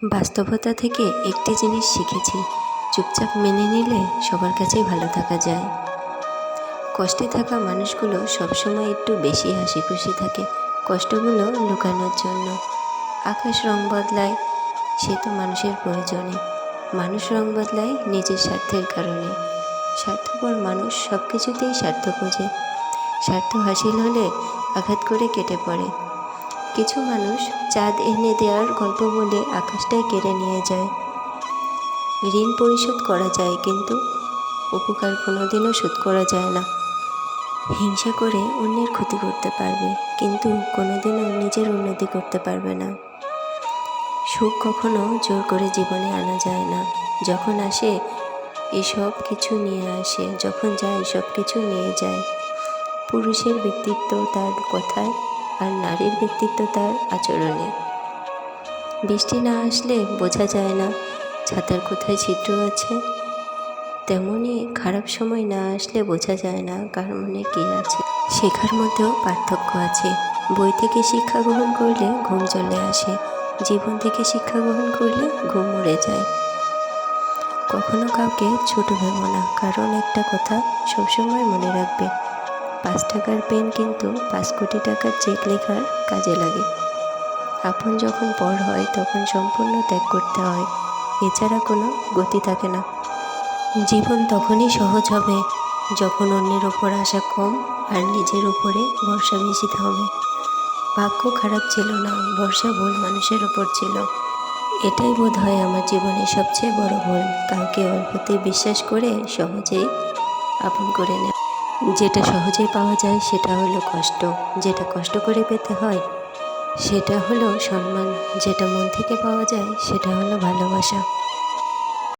বাস্তবতা থেকে একটি জিনিস শিখেছি, চুপচাপ মেনে নিলে সবার কাছেই ভালো থাকা যায়। কষ্টে থাকা মানুষগুলো সবসময় একটু বেশি হাসি খুশি থাকে কষ্টগুলো লুকানোর জন্য। আকাশ রং বদলায়, সে তো মানুষের প্রয়োজনে। মানুষ রং বদলায় নিজের স্বার্থের কারণে। স্বার্থপর মানুষ সব কিছুতেই স্বার্থ খোঁজে। স্বার্থ হাসিল হলে আঘাত করে কেটে পড়ে। কিছু মানুষ চাঁদ এনে দেওয়ার গল্প বলে আকাশটাই কেড়ে নিয়ে যায়। ঋণ পরিশোধ করা যায়, কিন্তু উপকার কোনোদিনও শোধ করা যায় না। হিংসা করে অন্যের ক্ষতি করতে পারবে, কিন্তু কোনোদিনও নিজের উন্নতি করতে পারবে না। সুখ কখনো জোর করে জীবনে আনা যায় না। যখন আসে এসব কিছু নিয়ে আসে, যখন যায় সব কিছু নিয়ে যায়। পুরুষের ব্যক্তিত্ব তার কথায়, আর নারীর ব্যক্তিত্ব তার আচরণে। বৃষ্টি না আসলে বোঝা যায় না ছাতার কোথায় ছিদ্র আছে, তেমনি খারাপ সময় না আসলে বোঝা যায় না কার মনে কী আছে। শেখার মধ্যেও পার্থক্য আছে। বই থেকে শিক্ষা গ্রহণ করলে ঘুম চলে আসে, জীবন থেকে শিক্ষা গ্রহণ করলে ঘুম উড়ে যায়। কখনো কাউকে ছোট ভেবো না, কারণ একটা কথা সবসময় মনে রাখবে, 5 টাকার পেন কিন্তু 5 কোটি টাকার চেক লেখার কাজে লাগে। আপন যখন পর হয় তখন সম্পূর্ণ ত্যাগ করতে হয়, এছাড়া কোনো গতি থাকে না। জীবন তখনই সহজ হবে যখন অন্যের ওপর আশা কম আর নিজের উপরে ভরসা বেশি হবে। ভাগ্য খারাপ ছিল না, ভরসা ভুল মানুষের ওপর ছিল। এটাই বোধ হয় আমার জীবনের সবচেয়ে বড় ভুল, কাউকে অল্পতেই বিশ্বাস করে সহজেই আপন করে নেয়। যেটা সহজেই পাওয়া যায় সেটা হলো কষ্ট, যেটা কষ্ট করে পেতে হয় সেটা হলো সম্মান, যেটা মন থেকে পাওয়া যায় সেটা হলো ভালোবাসা।